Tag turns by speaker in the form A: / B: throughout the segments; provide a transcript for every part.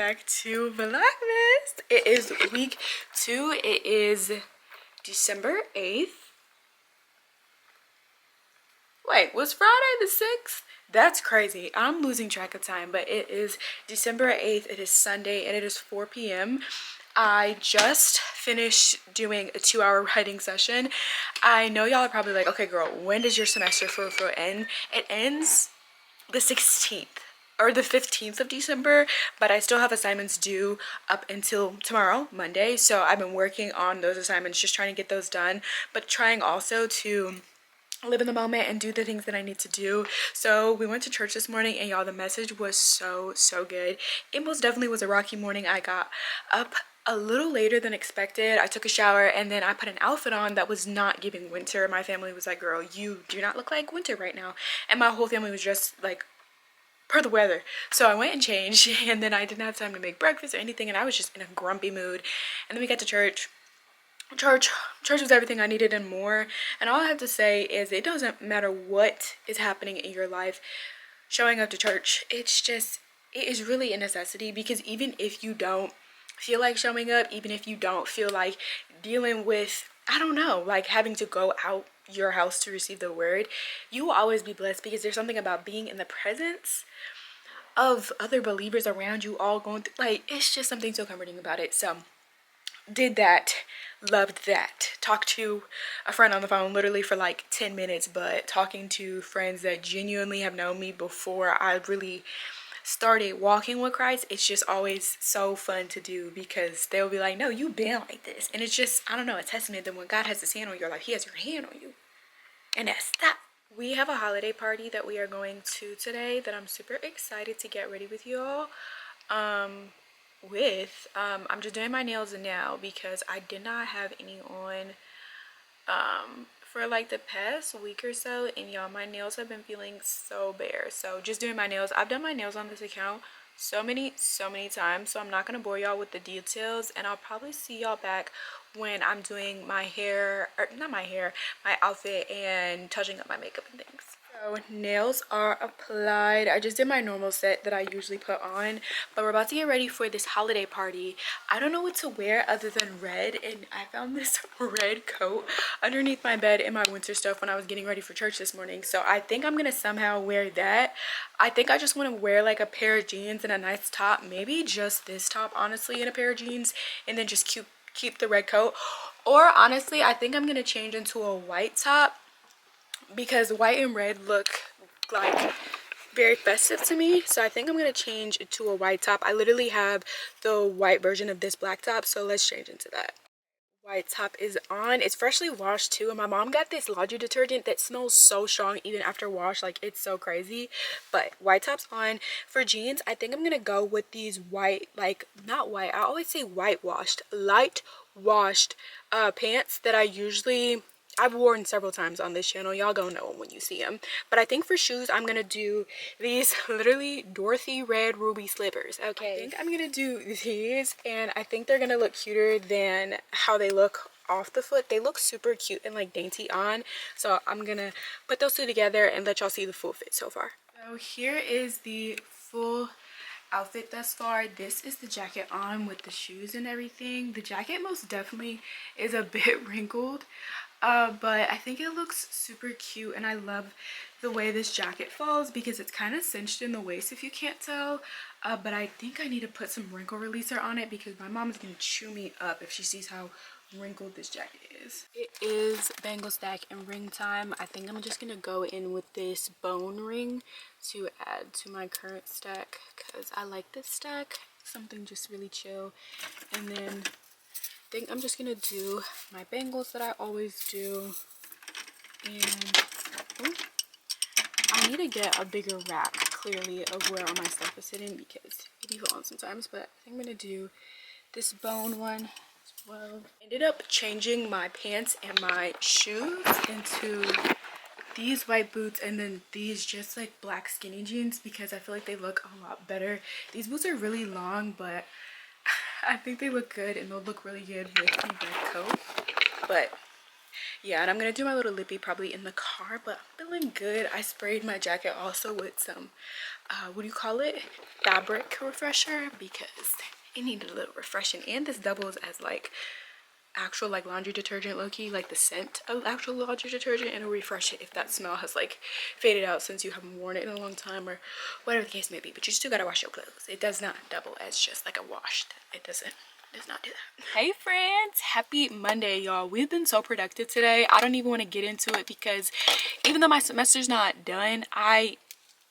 A: back to Vlogmas. It is week 2. It is December 8th. Wait, was Friday the 6th? That's crazy. I'm losing track of time, but it is December 8th. It is Sunday and it is 4 p.m. I just finished doing a 2-hour writing session. I know y'all are probably like, okay girl, when does your semester for end? It ends the 16th or the 15th of December, but I still have assignments due up until tomorrow, Monday. So I've been working on those assignments, just trying to get those done, but trying also to live in the moment and do the things that I need to do. So we went to church this morning and y'all, the message was so good. It most definitely was a rocky morning. I got up a little later than expected. I took a shower and then I put an outfit on that was not giving winter. My family was like, girl, you do not look like winter right now. And my whole family was just like per the weather. So I went and changed, and then I didn't have time to make breakfast or anything, and I was just in a grumpy mood. And then we got to church. Church was everything I needed and more. And all I have to say is it doesn't matter what is happening in your life, showing up to church, it is really a necessity, because even if you don't feel like showing up, even if you don't feel like dealing with, I don't know, like having to go out your house to receive the word, you will always be blessed, because there's something about being in the presence of other believers around you all going through, like, it's just something so comforting about it. So did that, loved that. Talked to a friend on the phone literally for like 10 minutes, but talking to friends that genuinely have known me before I really started walking with Christ, it's just always so fun to do, because they'll be like, no, you've been like this. And it's just, I don't know, a testament that when God has his hand on your life, he has your hand on you. And that's that. We have a holiday party that we are going to today that I'm super excited to get ready with y'all. I'm just doing my nails now because I did not have any on for like the past week or so, and y'all, my nails have been feeling so bare. So just doing my nails. I've done my nails on this account so many times, so I'm not gonna bore y'all with the details, and I'll probably see y'all back when I'm doing my hair, or not my hair, my outfit, and touching up my makeup and things. So nails are applied. I just did my normal set that I usually put on, but we're about to get ready for this holiday party. I don't know what to wear other than red, and I found this red coat underneath my bed in my winter stuff when I was getting ready for church this morning. So I think I'm gonna somehow wear that. I think I just want to wear like a pair of jeans and a nice top, maybe just this top honestly, and a pair of jeans, and then just keep the red coat. Or honestly, I think I'm gonna change into a white top, because white and red look like very festive to me. So I think I'm gonna change into a white top. I literally have the white version of this black top, so let's change into that. White top is on. It's freshly washed too, and my mom got this laundry detergent that smells so strong even after wash, like it's so crazy. But white top's on. For jeans, I think I'm gonna go with these white, like not white, I always say whitewashed, light washed pants that I've worn several times on this channel. Y'all gonna know them when you see them. But I think for shoes, I'm gonna do these literally Dorothy red ruby slippers. Okay, I think I'm gonna do these, and I think they're gonna look cuter than how they look off the foot. They look super cute and like dainty on, so I'm gonna put those two together and let y'all see the full fit so far. So here is the full outfit thus far. This is the jacket on with the shoes and everything. The jacket most definitely is a bit wrinkled, but I think it looks super cute, and I love the way this jacket falls because it's kind of cinched in the waist if you can't tell, but I think I need to put some wrinkle releaser on it because my mom's gonna chew me up if she sees how wrinkled this jacket is. It is bangle stack and ring time. I think I'm just gonna go in with this bone ring to add to my current stack because I like this stack, something just really chill. And then I think I'm just gonna do my bangles that I always do, and I need to get a bigger rack clearly of where all my stuff is sitting because it be falling sometimes. But I think I'm gonna do this bone one as well. Ended up changing my pants and my shoes into these white boots and then these just like black skinny jeans because I feel like they look a lot better. These boots are really long, but I think they look good and they'll look really good with the red coat. But Yeah, and I'm gonna do my little lippy probably in the car, but I'm feeling good. I sprayed my jacket also with some what do you call it, fabric refresher, because it needed a little refreshing. And this doubles as like actual like laundry detergent, low-key, like the scent of actual laundry detergent, and it'll refresh it if that smell has like faded out since you haven't worn it in a long time or whatever the case may be. But you still gotta wash your clothes. It does not double as just like a wash. It does not do that. Hey friends, happy Monday, y'all. We've been so productive today. I don't even want to get into it because even though my semester's not done, I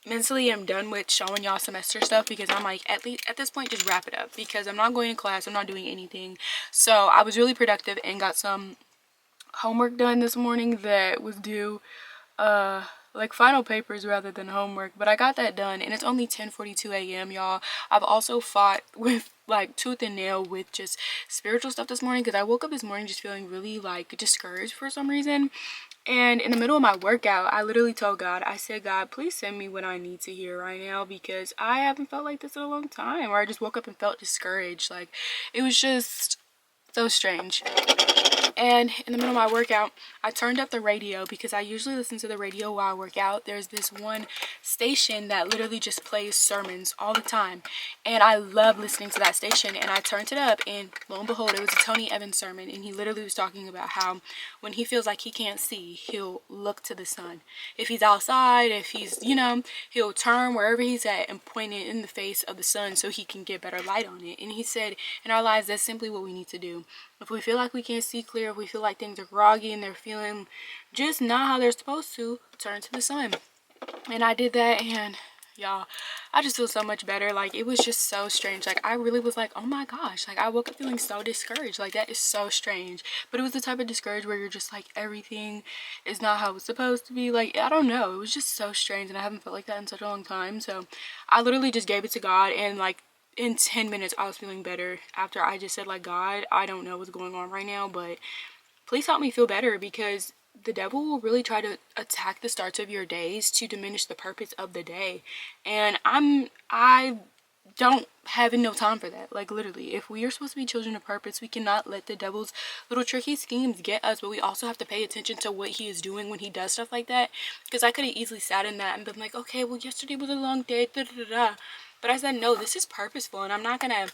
A: mentally I'm done with showing y'all semester stuff, because I'm like, at least at this point just wrap it up, because I'm not going to class, I'm not doing anything. So I was really productive and got some homework done this morning that was due like final papers rather than homework, but I got that done, and it's only 10:42 a.m. y'all. I've also fought with like tooth and nail with just spiritual stuff this morning, because I woke up this morning just feeling really like discouraged for some reason. And in the middle of my workout, I literally told God, I said, God, please send me what I need to hear right now, because I haven't felt like this in a long time. Or I just woke up and felt discouraged. Like, it was just so strange. And in the middle of my workout, I turned up the radio, because I usually listen to the radio while I work out. There's this one station that literally just plays sermons all the time, and I love listening to that station. And I turned it up, and lo and behold, it was a Tony Evans sermon, and he literally was talking about how when he feels like he can't see, he'll look to the sun. If he's outside, if he's, you know, he'll turn wherever he's at and point it in the face of the sun so he can get better light on it. And he said, in our lives, that's simply what we need to do. If we feel like we can't see clear, if we feel like things are groggy and they're feeling just not how they're supposed to, turn to the sun. And I did that, and y'all, I just feel so much better. Like, it was just so strange. Like, I really was like, oh my gosh, like I woke up feeling so discouraged. Like, that is so strange. But it was the type of discouraged where you're just like, everything is not how it's supposed to be. Like, I don't know, it was just so strange, and I haven't felt like that in such a long time. So I literally just gave it to God, and like in 10 minutes I was feeling better after I just said, like, God, I don't know what's going on right now, but please help me feel better, because the devil will really try to attack the starts of your days to diminish the purpose of the day. And I don't have no time for that. Like, literally, if we are supposed to be children of purpose, we cannot let the devil's little tricky schemes get us, but we also have to pay attention to what he is doing when he does stuff like that. Because I could have easily sat in that and been like, okay, well, yesterday was a long day, da da da da. But I said, no, this is purposeful, and I'm not gonna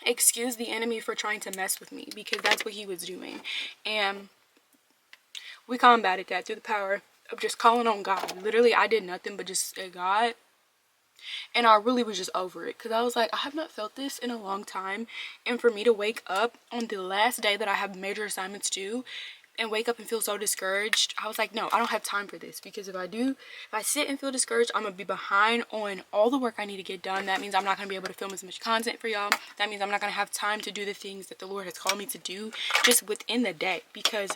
A: excuse the enemy for trying to mess with me, because that's what he was doing. And we combated that through the power of just calling on God. Literally, I did nothing but just say, God. And I really was just over it, because I was like, I have not felt this in a long time. And for me to wake up on the last day that I have major assignments due and wake up and feel so discouraged, I was like, no, I don't have time for this. Because if I sit and feel discouraged, I'm gonna be behind on all the work I need to get done. That means I'm not gonna be able to film as much content for y'all. That means I'm not gonna have time to do the things that the Lord has called me to do just within the day, because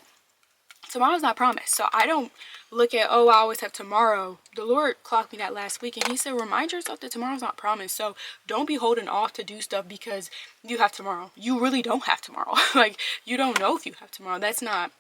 A: tomorrow's not promised. So I don't look at, oh, I always have tomorrow. The Lord clocked me that last week, and he said, remind yourself that tomorrow's not promised. So don't be holding off to do stuff because you have tomorrow. You really don't have tomorrow. Like, you don't know if you have tomorrow. That's not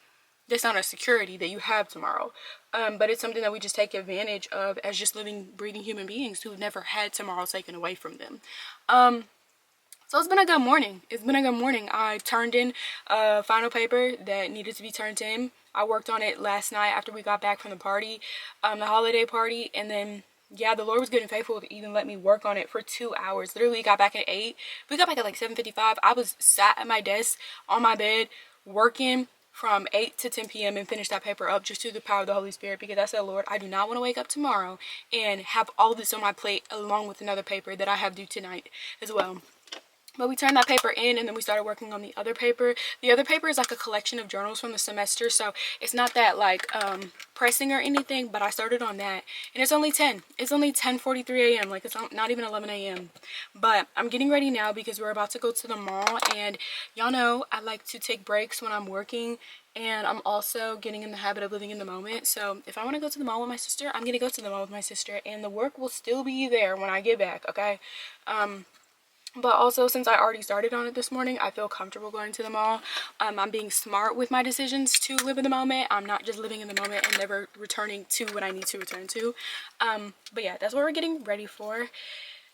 A: a security that you have tomorrow. But it's something that we just take advantage of as just living, breathing human beings who've never had tomorrow taken away from them. So it's been a good morning. It's been a good morning. I turned in a final paper that needed to be turned in. I worked on it last night after we got back from the party, the holiday party. And then, yeah, the Lord was good and faithful to even let me work on it for 2 hours. Literally got back at 8. We got back at like 7:55. I was sat at my desk on my bed working from 8 to 10 p.m. and finished that paper up just through the power of the Holy Spirit, because I said, Lord, I do not want to wake up tomorrow and have all this on my plate along with another paper that I have due tonight as well. But we turned that paper in, and then we started working on the other paper. The other paper is like a collection of journals from the semester, so it's not that like pressing or anything, but I started on that. And it's only 10. It's only 10:43 a.m. Like, it's not even 11 a.m. But I'm getting ready now because we're about to go to the mall, and y'all know I like to take breaks when I'm working, and I'm also getting in the habit of living in the moment. So if I want to go to the mall with my sister, I'm going to go to the mall with my sister, and the work will still be there when I get back, okay? But also, since I already started on it this morning, I feel comfortable going to the mall. I'm being smart with my decisions to live in the moment. I'm not just living in the moment and never returning to what I need to return to. But yeah, that's what we're getting ready for.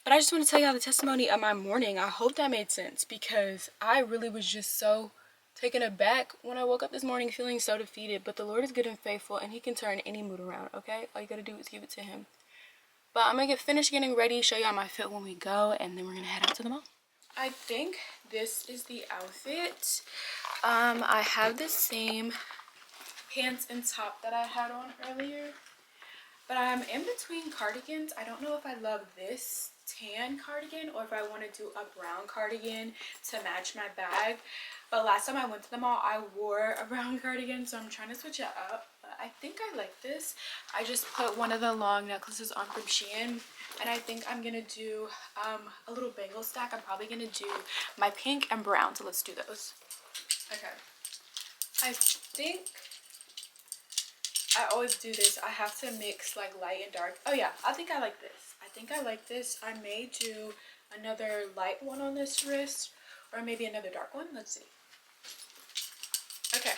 A: But I just want to tell y'all the testimony of my morning. I hope that made sense, because I really was just so taken aback when I woke up this morning feeling so defeated, but the Lord is good and faithful and he can turn any mood around, okay? All you gotta do is give it to him. But I'm gonna get finished getting ready, show y'all my fit when we go, and then we're gonna head out to the mall. I think this is the outfit. I have the same pants and top that I had on earlier, but I'm in between cardigans. I don't know if I love this tan cardigan or if I want to do a brown cardigan to match my bag. But last time I went to the mall, I wore a brown cardigan, so I'm trying to switch it up. But I think I like this. I just put one of the long necklaces on from Shein, and I think I'm gonna do a little bangle stack. I'm probably gonna do my pink and brown, so let's do those. Okay, I think I always do this. I have to mix like light and dark. Oh yeah, I think I like this. I think I like this. I may do another light one on this wrist, or maybe another dark one. Let's see. Okay.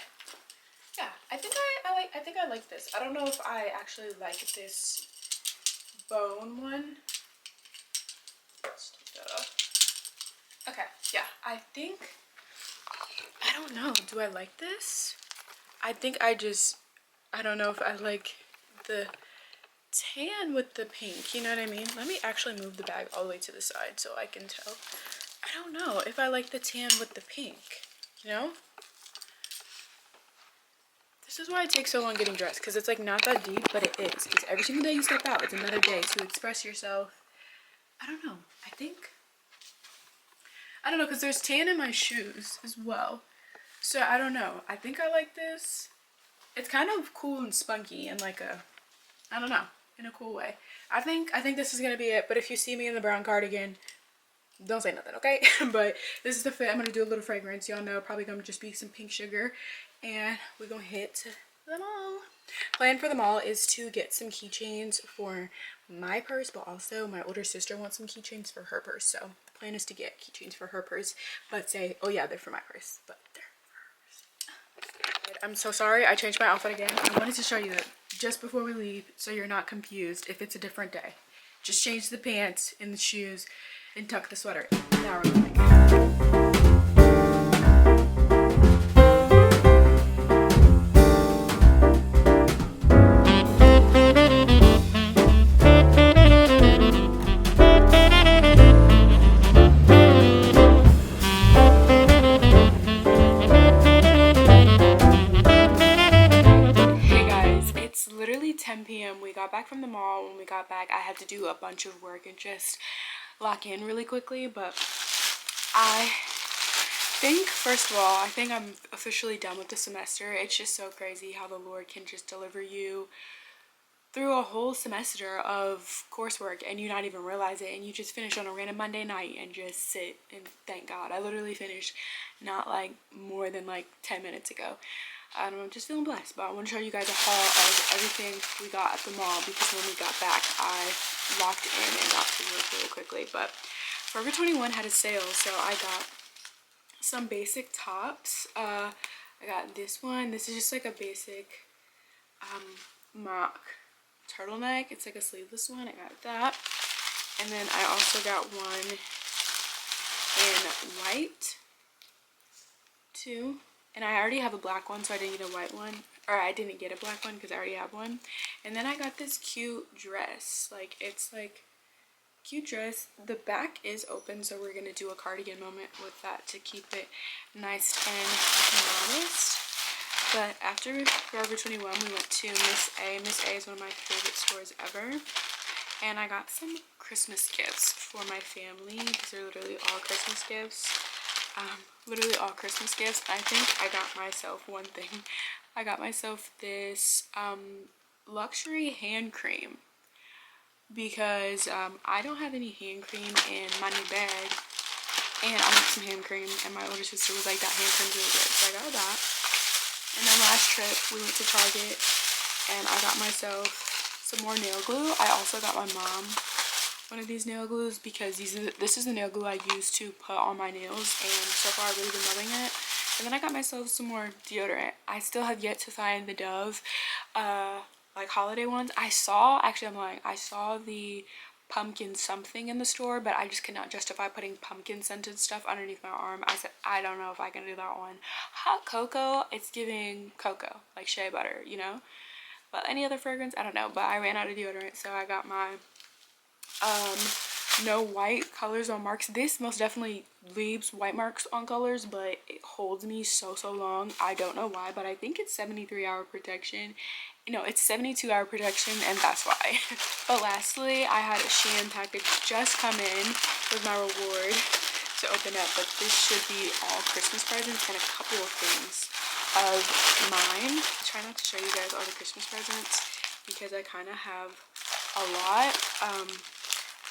A: Yeah, I think I like this. I don't know if I actually like this bone one. Let's take that off. Okay, yeah, I don't know. Do I like this? I think I don't know if I like the tan with the pink, you know what I mean? Let me actually move the bag all the way to the side so I can tell. I don't know if I like the tan with the pink, you know? This is why it takes so long getting dressed, because it's like not that deep, but it is. Because every single day you step out, it's another day to express yourself. I don't know. I don't know, because there's tan in my shoes as well. So I don't know. I think I like this. It's kind of cool and spunky and like I don't know, in a cool way. I think this is gonna be it. But if you see me in the brown cardigan, don't say nothing, okay? But this is the fit. I'm gonna do a little fragrance. Y'all know, probably gonna just be some pink sugar, and we're gonna hit to the mall. Plan for the mall is to get some keychains for my purse, but also my older sister wants some keychains for her purse. So the plan is to get keychains for her purse, but say, oh yeah, they're for my purse, but they're hers. I'm so sorry, I changed my outfit again. I wanted to show you that just before we leave, so you're not confused if it's a different day. Just change the pants and the shoes and tuck the sweater in. Now we're going. Hey guys, it's literally 10 p.m. We got back from the mall. When we got back, I had to do a bunch of work and just lock in really quickly, but I think, first of all, I think I'm officially done with the semester. It's just so crazy how the Lord can just deliver you through a whole semester of coursework and you not even realize it, and you just finish on a random Monday night and just sit and thank God. I literally finished not like more than like 10 minutes ago. I'm just feeling blessed, but I want to show you guys a haul of everything we got at the mall, because when we got back I locked in and got to work really quickly. But Forever 21 had a sale, so I got some basic tops. I got this one. This is just like a basic mock turtleneck. It's like a sleeveless one. I got that. And then I also got one in white too. And I already have a black one, so I didn't get a white one. Or I didn't get a black one because I already have one. And then I got this cute dress. Like, it's like cute dress. The back is open, so we're gonna do a cardigan moment with that to keep it nice and modest. But after Forever 21, we went to Miss A. Miss A is one of my favorite stores ever. And I got some Christmas gifts for my family. These are literally all Christmas gifts. Literally all Christmas gifts. I think I got myself one thing. I got myself this luxury hand cream, because I don't have any hand cream in my new bag, and I want some hand cream, and my older sister was like, that hand cream's really good, so I got that. And then last trip we went to Target and I got myself some more nail glue. I also got my mom one of these nail glues, because this is the nail glue I use to put on my nails, and so far I've really been loving it. And then I got myself some more deodorant. I still have yet to find the Dove like holiday ones. I saw, actually I'm lying, I saw the pumpkin something in the store, but I just cannot justify putting pumpkin scented stuff underneath my arm. I said, I don't know if I can do that one. Hot cocoa, it's giving cocoa, like shea butter, you know? But any other fragrance, I don't know. But I ran out of deodorant, so I got my no white colors on marks. This most definitely leaves white marks on colors, but it holds me so long. I don't know why, but I think it's 73-hour protection. No, it's 72-hour protection, and that's why. But lastly, I had a Shein package just come in with my reward to open up, but this should be all Christmas presents and a couple of things of mine. I try not to show you guys all the Christmas presents because I kind of have a lot.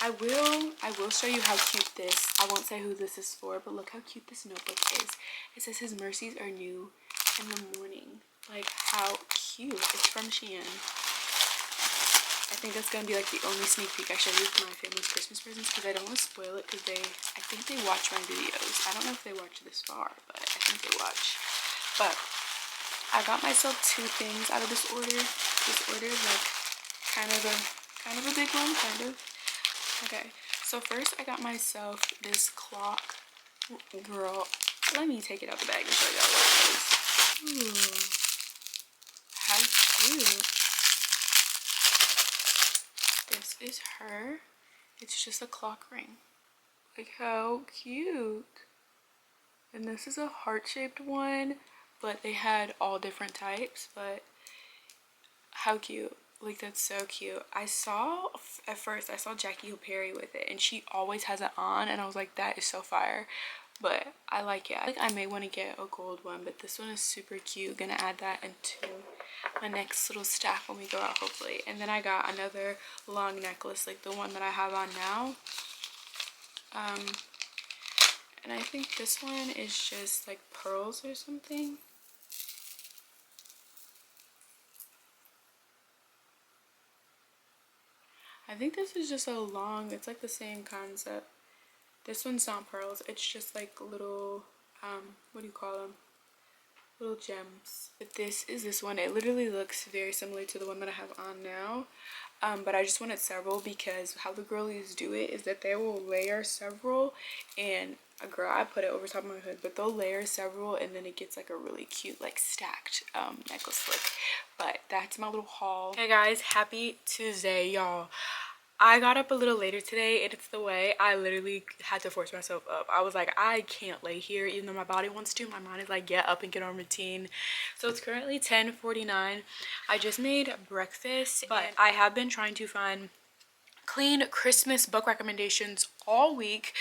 A: I will show you how cute this, I won't say who this is for, but look how cute this notebook is. It says his mercies are new in the morning. Like, how cute. It's from Shein. I think that's gonna be like the only sneak peek I show you for my family's Christmas presents, because I don't want to spoil it, because I think they watch my videos. I don't know if they watch this far, but I think they watch. But I got myself two things out of this order. This order is like kind of a big one, kind of. Okay, so first I got myself this clock. Girl, let me take it out the bag and show y'all what it is. Ooh, how cute. This is her. It's just a clock ring. Like, how cute. And this is a heart-shaped one, but they had all different types, but how cute. Like, that's so cute. At first I saw Jackie Hill Perry with it, and she always has it on, and I was like, that is so fire. But I like it. I think I may want to get a gold one, but this one is super cute. Gonna add that into my next little stack when we go out, hopefully. And then I got another long necklace, like the one that I have on now. And I think this one is just like pearls or something. I think this is just a long, it's like the same concept. This one's not pearls, it's just like little, what do you call them? Little gems. But this is this one. It literally looks very similar to the one that I have on now. But I just wanted several because how the girlies do it is that they will layer several, and girl, I put it over top of my hood, but they'll layer several and then it gets like a really cute like stacked necklace look. But that's my little haul. Hey guys, happy Tuesday, y'all. I got up a little later today, and it's the way I literally had to force myself up. I was like, I can't lay here even though my body wants to. My mind is like, get up and get on routine. So it's currently 10:49. I just made breakfast, but I have been trying to find clean Christmas book recommendations all week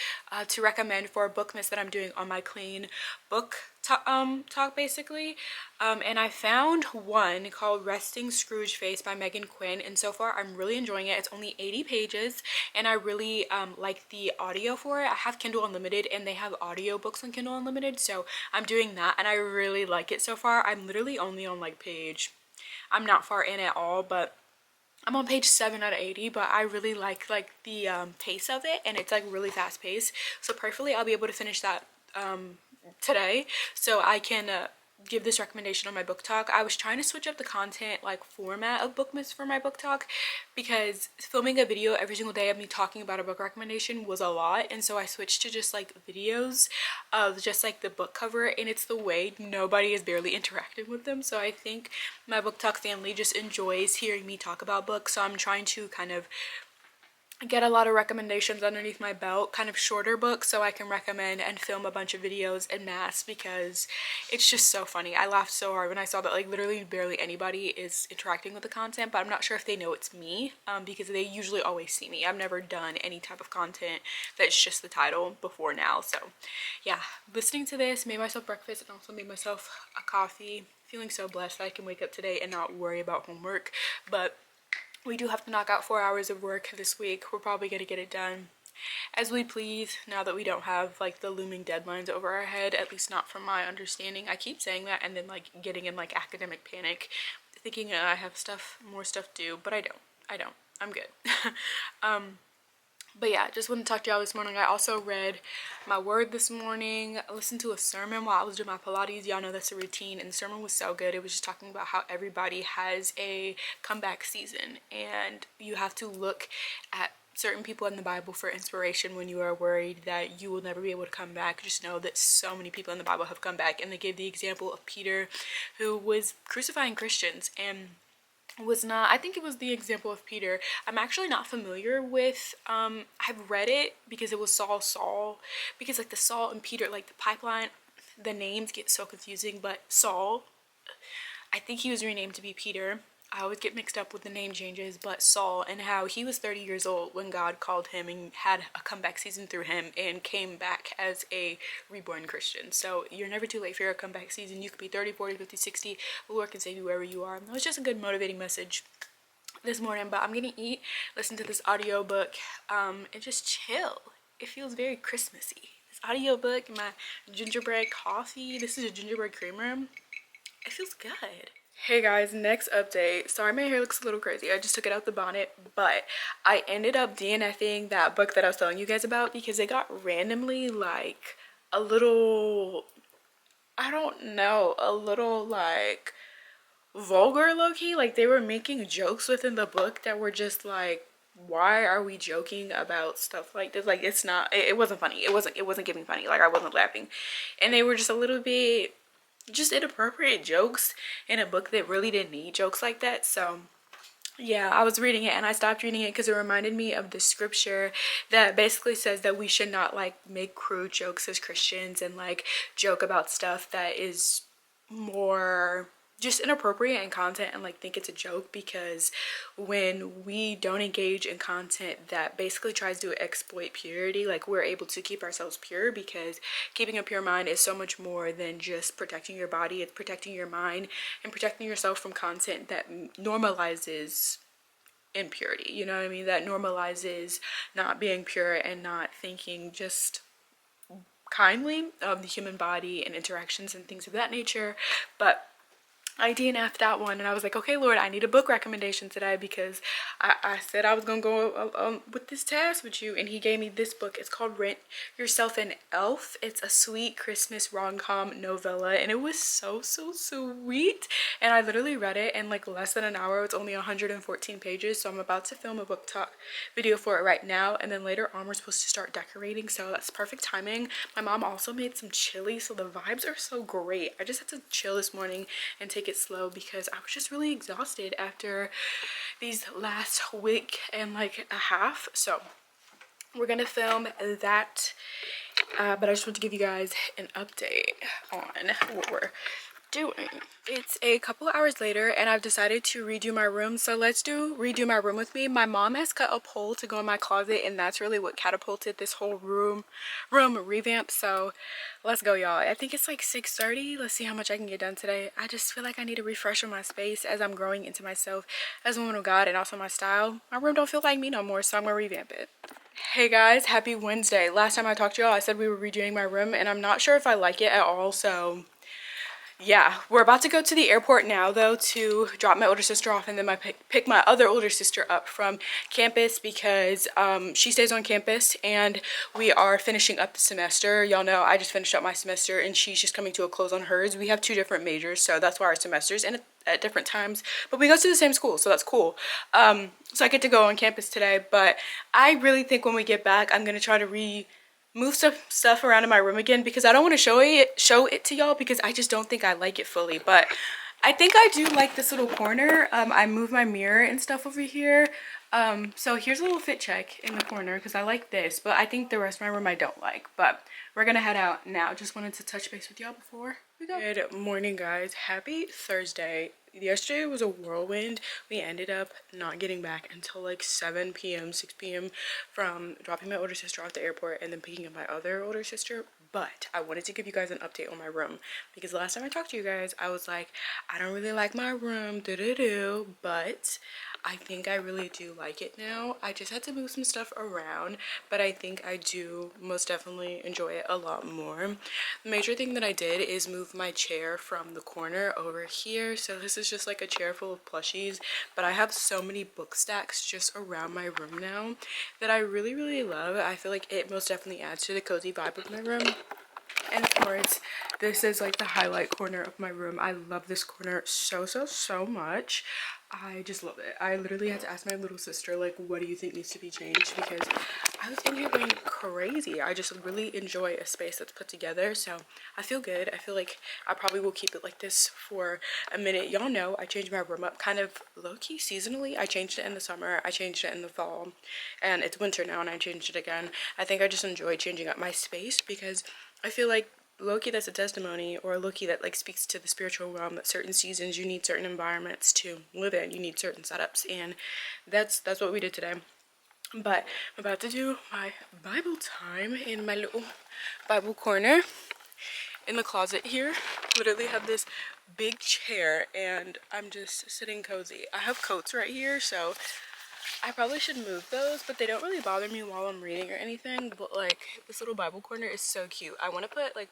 A: to recommend for a bookmas that I'm doing on my clean book talk basically. And I found one called Resting Scrooge Face by Megan Quinn, and so far I'm really enjoying it. It's only 80 pages, and I really like the audio for it. I have Kindle Unlimited, and they have audio books on Kindle Unlimited, so I'm doing that, and I really like it so far. I'm literally only on like I'm not far in at all, but I'm on page 7 out of 80, but I really like the pace of it, and it's like really fast paced. So perfectly I'll be able to finish that today, so I can give this recommendation on my book talk. I was trying to switch up the content like format of bookmas for my book talk, because filming a video every single day of me talking about a book recommendation was a lot, and so I switched to just like videos of just like the book cover, and it's the way nobody is barely interacting with them. So I think my book talk family just enjoys hearing me talk about books, so I'm trying to kind of get a lot of recommendations underneath my belt, kind of shorter books, so I can recommend and film a bunch of videos en masse, because it's just so funny. I laughed so hard when I saw that like literally barely anybody is interacting with the content, but I'm not sure if they know it's me, because they usually always see me. I've never done any type of content that's just the title before now. So yeah, listening to this, made myself breakfast, and also made myself a coffee. Feeling so blessed that I can wake up today and not worry about homework. But we do have to knock out 4 hours of work this week. We're probably going to get it done as we please now that we don't have like the looming deadlines over our head, at least not from my understanding. I keep saying that and then like getting in like academic panic, thinking I have more stuff due, but I don't. I'm good. But yeah, just wanted to talk to y'all this morning. I also read my word this morning. I listened to a sermon while I was doing my Pilates. Y'all know that's a routine, and the sermon was so good. It was just talking about how everybody has a comeback season, and you have to look at certain people in the Bible for inspiration when you are worried that you will never be able to come back. Just know that so many people in the Bible have come back, and they gave the example of Peter, who was crucifying Christians and was not, I think it was the example of Peter. I'm actually not familiar with, I've read it because it was Saul, because like the Saul and Peter, like the pipeline, the names get so confusing, but Saul, I think he was renamed to be Peter. I always get mixed up with the name changes, but Saul, and how he was 30 years old when God called him and had a comeback season through him and came back as a reborn Christian. So you're never too late for your comeback season. You could be 30, 40, 50, 60. The Lord can save you wherever you are. It was just a good motivating message this morning, but I'm gonna eat, listen to this audiobook, and just chill. It feels very Christmassy. This audiobook, my gingerbread coffee. This is a gingerbread creamer. It feels good. Hey guys, next update. Sorry my hair looks a little crazy. I just took it out the bonnet, but I ended up DNFing that book that I was telling you guys about because it got randomly like a little, I don't know, a little like vulgar low-key. Like they were making jokes within the book that were just like, why are we joking about stuff like this? Like it's not, it wasn't funny. It wasn't giving funny. Like I wasn't laughing. And they were just a little bit just inappropriate jokes in a book that really didn't need jokes like that. So yeah, I was reading it and I stopped reading it because it reminded me of the scripture that basically says that we should not like make crude jokes as Christians and like joke about stuff that is more just inappropriate in content and like think it's a joke, because when we don't engage in content that basically tries to exploit purity, like we're able to keep ourselves pure, because keeping a pure mind is so much more than just protecting your body. It's protecting your mind and protecting yourself from content that normalizes impurity, you know what I mean, that normalizes not being pure and not thinking just kindly of the human body and interactions and things of that nature. But I DNF'd that one and I was like, okay, Lord, I need a book recommendation today, because I said I was going to go with this task with you, and he gave me this book. It's called Rent Yourself an Elf. It's a sweet Christmas rom-com novella, and it was so sweet, and I literally read it in like less than an hour. It's only 114 pages, so I'm about to film a book talk video for it right now, and then later on we're supposed to start decorating, so that's perfect timing. My mom also made some chili, so the vibes are so great. I just had to chill this morning and take it slow because I was just really exhausted after these last week and like a half. So we're gonna film that, but I just want to give you guys an update on what we're doing. It's a couple hours later and I've decided to redo my room, so let's redo my room with me. My mom has cut a pole to go in my closet, and that's really what catapulted this whole room revamp. So let's go, y'all. I think it's like 6:30. Let's see how much I can get done today. I just feel like I need a refresh on my space as I'm growing into myself as a woman of God, and also my style. My room don't feel like me no more, so I'm gonna revamp it. Hey guys, happy Wednesday. Last time I talked to y'all, I said we were redoing my room, and I'm not sure if I like it at all, so yeah, we're about to go to the airport now though to drop my older sister off, and then pick my other older sister up from campus, because she stays on campus and we are finishing up the semester. Y'all know I just finished up my semester and she's just coming to a close on hers. We have two different majors, so that's why our semesters end at different times, but we go to the same school, so that's cool. So I get to go on campus today, but I really think when we get back I'm gonna try to move some stuff around in my room again, because I don't want to show it to y'all, because I just don't think I like it fully. But I think I do like this little corner. I moved my mirror and stuff over here. So here's a little fit check in the corner because I like this, but I think the rest of my room I don't like. But we're gonna head out now. Just wanted to touch base with y'all before we go. Good morning, guys. Happy Thursday. Yesterday was a whirlwind. We ended up not getting back until like 7 p.m 6 p.m from dropping my older sister off at the airport and then picking up my other older sister. But I wanted to give you guys an update on my room, because last time I talked to you guys I was like, I don't really like my room, but I think I really do like it now. I just had to move some stuff around, but I think I do most definitely enjoy it a lot more. The major thing that I did is move my chair from the corner over here. So this is just like a chair full of plushies, but I have so many book stacks just around my room now that I really love. I feel like it most definitely adds to the cozy vibe of my room. And of course, this is like the highlight corner of my room. I love this corner so much. I just love it. I literally had to ask my little sister, like, what do you think needs to be changed? Because I was in here going crazy. I just really enjoy a space that's put together. So I feel good. I feel like I probably will keep it like this for a minute. Y'all know I changed my room up kind of low-key seasonally. I changed it in the summer. I changed it in the fall. And it's winter now and I changed it again. I think I just enjoy changing up my space because I feel like low-key that's a testimony, or low-key that like speaks to the spiritual realm, that certain seasons you need certain environments to live in, you need certain setups, and that's what we did today. But I'm about to do my Bible time in my little Bible corner in the closet here. Literally have this big chair and I'm just sitting cozy. I have coats right here, so I probably should move those, but they don't really bother me while I'm reading or anything. But like, this little Bible corner is so cute. I want to put like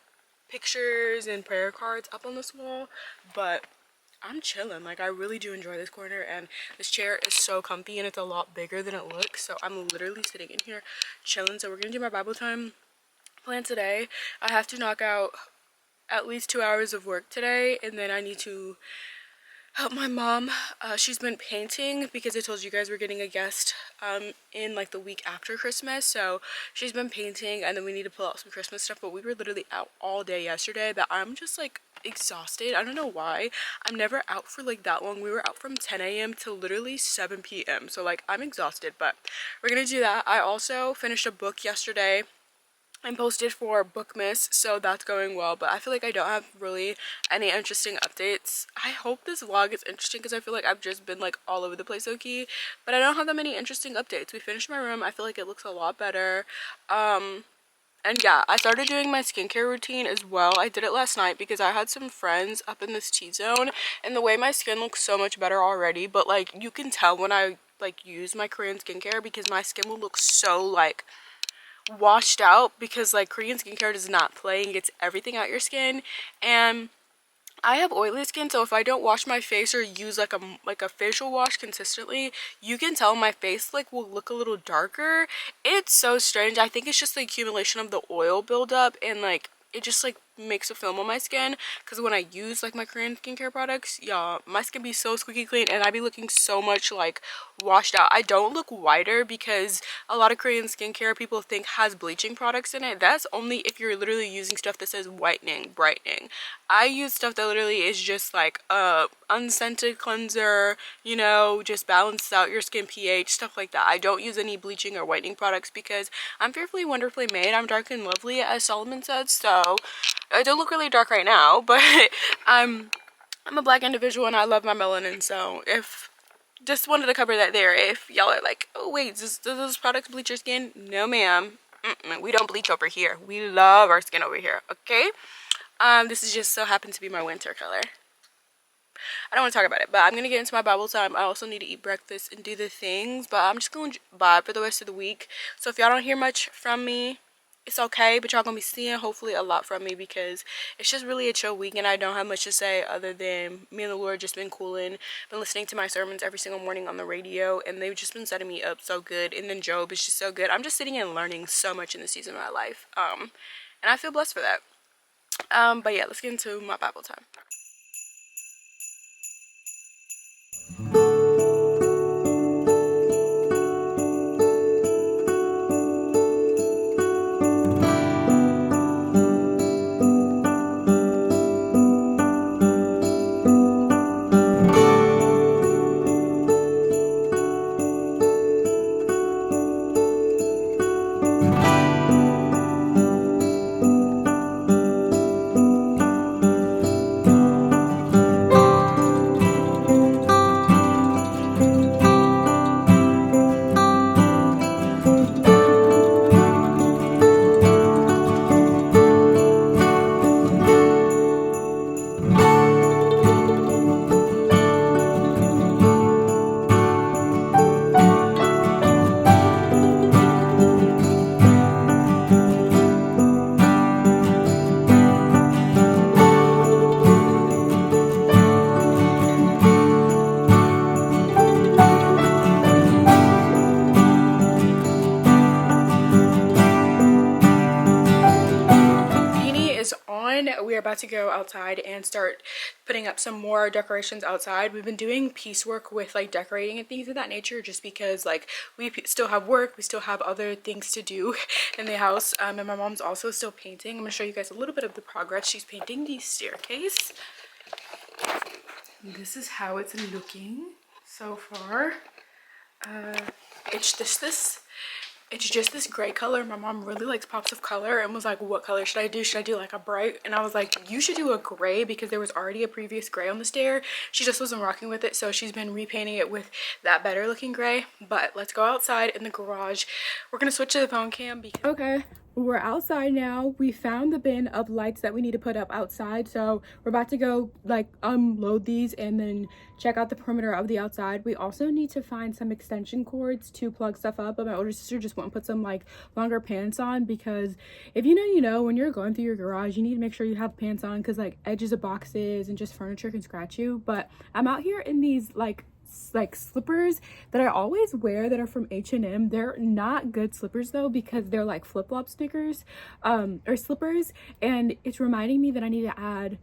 A: pictures and prayer cards up on this wall, but I'm chilling. Like, I really do enjoy this corner, and this chair is so comfy and it's a lot bigger than it looks. So I'm literally sitting in here chilling. So we're gonna do my Bible time plan today. I have to knock out at least 2 hours of work today, and then I need to help my mom. She's been painting because I told you guys we're getting a guest in like the week after Christmas, so she's been painting, and then we need to pull out some Christmas stuff. But we were literally out all day yesterday that I'm just like exhausted. I don't know why. I'm never out for like that long. We were out from 10 a.m. to literally 7 p.m. so like I'm exhausted, but we're gonna do that. I also finished a book yesterday and posted for bookmas, so that's going well. But I feel like I don't have really any interesting updates. I hope this vlog is interesting because I feel like I've just been like all over the place, okay, but I don't have that many interesting updates. We finished my room. I feel like it looks a lot better. And yeah, I started doing my skincare routine as well. I did it last night because I had some friends up in this T-zone, and the way my skin looks so much better already. But like, you can tell when I like use my Korean skincare because my skin will look so like washed out, because like Korean skincare does not play and gets everything out your skin. And I have oily skin, so if I don't wash my face or use like a facial wash consistently, you can tell my face like will look a little darker. It's so strange. I think it's just the accumulation of the oil buildup, and like it just like makes a film on my skin, because when I use like my Korean skincare products, y'all, my skin be so squeaky clean and I be looking so much like washed out. I don't look whiter because a lot of Korean skincare people think has bleaching products in it. That's only if you're literally using stuff that says whitening, brightening. I use stuff that literally is just like a unscented cleanser, you know, just balances out your skin pH, stuff like that. I don't use any bleaching or whitening products because I'm fearfully wonderfully made. I'm dark and lovely, as Solomon said. So I do look really dark right now, but I'm a black individual and I love my melanin. So if just wanted to cover that there, if y'all are like, oh wait, does those products bleach your skin? No ma'am, we don't bleach over here. We love our skin over here, okay? This is just so happens to be my winter color. I don't want to talk about it, but I'm gonna get into my Bible time. I also need to eat breakfast and do the things, but I'm just gonna vibe for the rest of the week. So if y'all don't hear much from me, it's okay, but y'all gonna be seeing hopefully a lot from me because it's just really a chill week and I don't have much to say other than me and the Lord just been cooling. Been listening to my sermons every single morning on the radio, and they've just been setting me up so good. And then Job is just so good. I'm just sitting and learning so much in this season of my life, and I feel blessed for that. But yeah, let's get into my Bible time. about to go outside and start putting up some more decorations outside. We've been doing piecework with like decorating and things of that nature just because like we still have work, we still have other things to do in the house, and my mom's also still painting. I'm gonna show you guys a little bit of the progress. She's painting the staircase. This is how it's looking so far. It's just this gray color. My mom really likes pops of color and was like, what color should I do? Should I do like a bright? And I was like, you should do a gray, because there was already a previous gray on the stair. She just wasn't rocking with it, so she's been repainting it with that better looking gray. But let's go outside in the garage. We're gonna switch to the phone cam because okay, we're outside now. We found the bin of lights that we need to put up outside, so we're about to go like unload these and then check out the perimeter of the outside. We also need to find some extension cords to plug stuff up, but my older sister just went and put some like longer pants on, because if you know when you're going through your garage, you need to make sure you have pants on, because like edges of boxes and just furniture can scratch you. But I'm out here in these like slippers that I always wear that are from H&M. They're not good slippers though, because they're like flip-flop sneakers or slippers, and it's reminding me that I need to add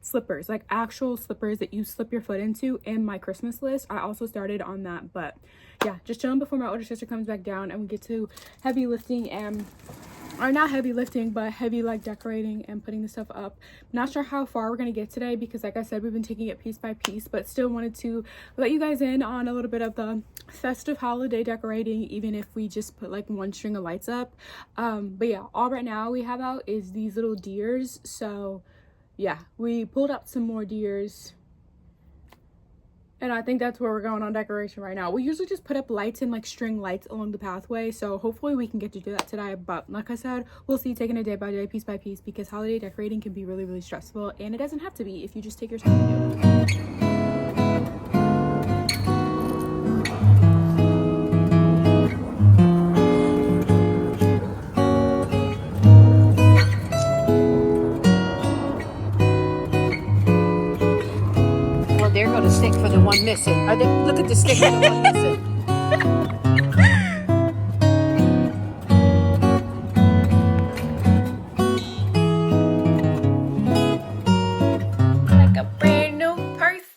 A: slippers, like actual slippers that you slip your foot into, in my Christmas list. I also started on that. But yeah, just chilling before my older sister comes back down and we get to heavy lifting, and or not heavy lifting, but heavy like decorating and putting the stuff up. Not sure how far we're gonna get today, because like I said, we've been taking it piece by piece, but still wanted to let you guys in on a little bit of the festive holiday decorating, even if we just put like one string of lights up. But yeah, all right now we have out is these little deers. So yeah, we pulled up some more deers, and I think that's where we're going on decoration right now. We usually just put up lights and like string lights along the pathway, so hopefully we can get to do that today. But like I said, we'll see, taking it day by day, piece by piece, because holiday decorating can be really, really stressful, and it doesn't have to be if you just take your time to do it.
B: There go the stick for the one missing. Look at the stick for the one missing.
A: Like a brand new person.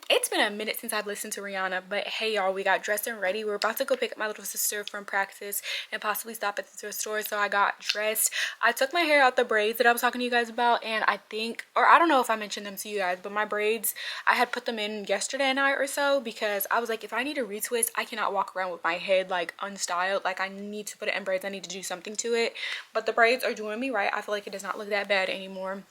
A: It's been a minute since I've listened to Rihanna, but hey y'all, we got dressed and ready. We're about to go pick up my little sister from practice and possibly stop at the thrift store. So I got dressed. I took my hair out the braids that I was talking to you guys about, and I think, or I don't know if I mentioned them to you guys, but my braids, I had put them in yesterday night or so, because I was like, if I need a retwist, I cannot walk around with my head like unstyled. Like I need to put it in braids. I need to do something to it. But the braids are doing me right. I feel like it does not look that bad anymore.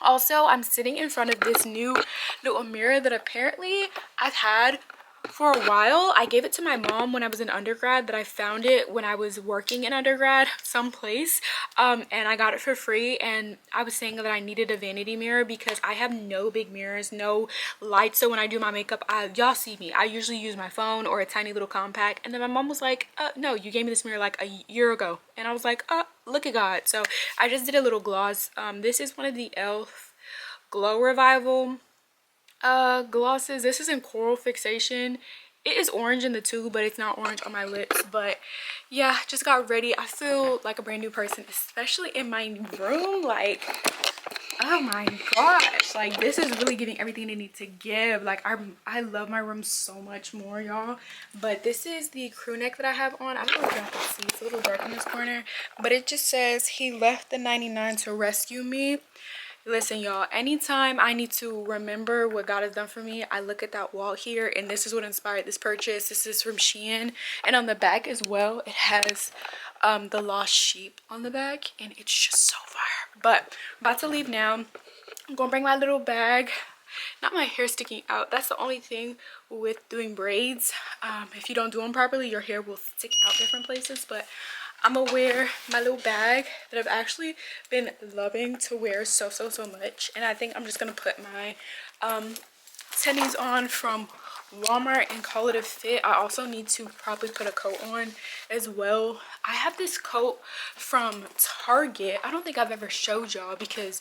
A: Also, I'm sitting in front of this new little mirror that apparently I've had for a while. I gave it to my mom when I was in undergrad, that I found it when I was working in undergrad someplace, and I got it for free. And I was saying that I needed a vanity mirror because I have no big mirrors, no lights. So when I do my makeup, y'all see me, I usually use my phone or a tiny little compact. And then my mom was like, no, you gave me this mirror like a year ago. And I was like, look at God. So I just did a little gloss. This is one of the e.l.f. Glow Revival glosses. This is in Coral Fixation. It is orange in the tube, but it's not orange on my lips. But yeah, just got ready. I feel like a brand new person, especially in my room. Like, oh my gosh, like this is really giving everything they need to give. Like I love my room so much more, y'all. But this is the crew neck that I have on. I don't know if y'all can see, it's a little dark in this corner, but it just says, "He left the 99 to rescue me." Listen y'all, anytime I need to remember what God has done for me, I look at that wall here, and this is what inspired this purchase. This is from Shein, and on the back as well, it has the lost sheep on the back, and it's just so fire. But I'm about to leave now. I'm gonna bring my little bag. Not my hair sticking out. That's the only thing with doing braids. If you don't do them properly, your hair will stick out different places. But I'm gonna wear my little bag that I've actually been loving to wear so much. And I think I'm just gonna put my tennies on from Walmart and call it a fit. I also need to probably put a coat on as well. I have this coat from Target. I don't think I've ever showed y'all, because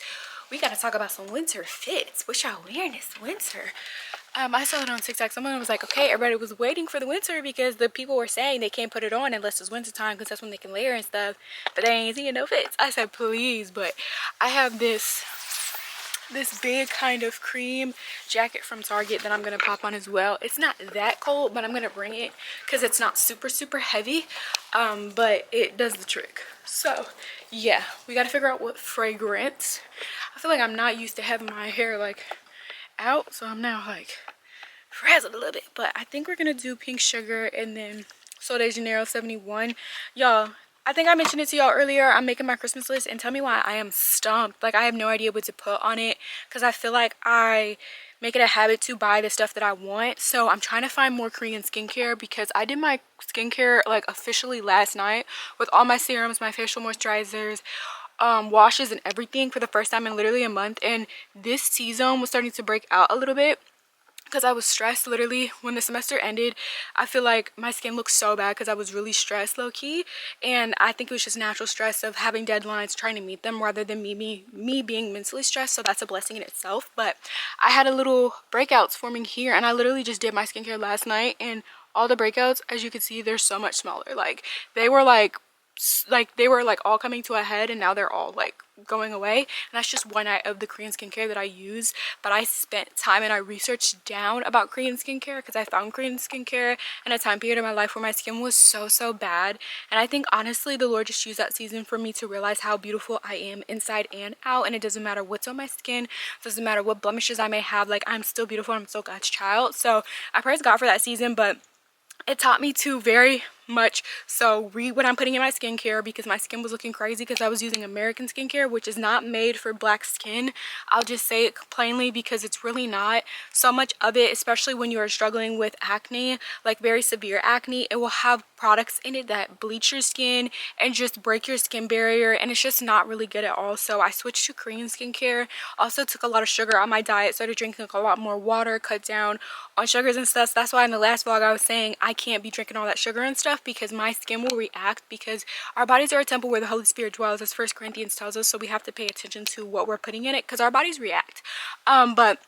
A: we gotta talk about some winter fits. What y'all wearing this winter? I saw it on TikTok. Someone was like, okay, everybody was waiting for the winter because the people were saying they can't put it on unless it's winter time because that's when they can layer and stuff, but they ain't seeing no fits. I said, please. But I have this big kind of cream jacket from Target that I'm gonna pop on as well. It's not that cold, but I'm gonna bring it because it's not super heavy, but it does the trick. So yeah, we gotta figure out what fragrance. I feel like I'm not used to having my hair like out, so I'm now like frazzled a little bit. But I think we're gonna do Pink Sugar and then Sol de Janeiro 71. Y'all, I think I mentioned it to y'all earlier. I'm making my Christmas list, and tell me why I am stumped. Like, I have no idea what to put on it because I feel like I make it a habit to buy the stuff that I want. So I'm trying to find more Korean skincare because I did my skincare like officially last night with all my serums, my facial moisturizers, washes and everything for the first time in literally a month. And this T-zone was starting to break out a little bit because I was stressed. Literally when the semester ended, I feel like my skin looked so bad because I was really stressed low-key, and I think it was just natural stress of having deadlines, trying to meet them, rather than me being mentally stressed. So that's a blessing in itself. But I had a little breakouts forming here, and I literally just did my skincare last night, and all the breakouts, as you can see, they're so much smaller. Like they were like all coming to a head, and now they're all like going away. And that's just one night of the Korean skincare that I use. But I spent time and I researched down about Korean skincare because I found Korean skincare in a time period of my life where my skin was so bad. And I think honestly the Lord just used that season for me to realize how beautiful I am inside and out, and it doesn't matter what's on my skin, it doesn't matter what blemishes I may have, like I'm still beautiful. I'm still God's child. So I praise God for that season. But it taught me to very much so read what I'm putting in my skincare, because my skin was looking crazy because I was using American skincare, which is not made for black skin. I'll just say it plainly because it's really not. So much of it, especially when you are struggling with acne, like very severe acne, it will have products in it that bleach your skin and just break your skin barrier, and it's just not really good at all. So I switched to Korean skincare. Also took a lot of sugar on my diet, started drinking a lot more water, cut down on sugars and stuff. So that's why in the last vlog I was saying I can't be drinking all that sugar and stuff because my skin will react, because our bodies are a temple where the Holy Spirit dwells, as 1 Corinthians tells us. So we have to pay attention to what we're putting in it because our bodies react. But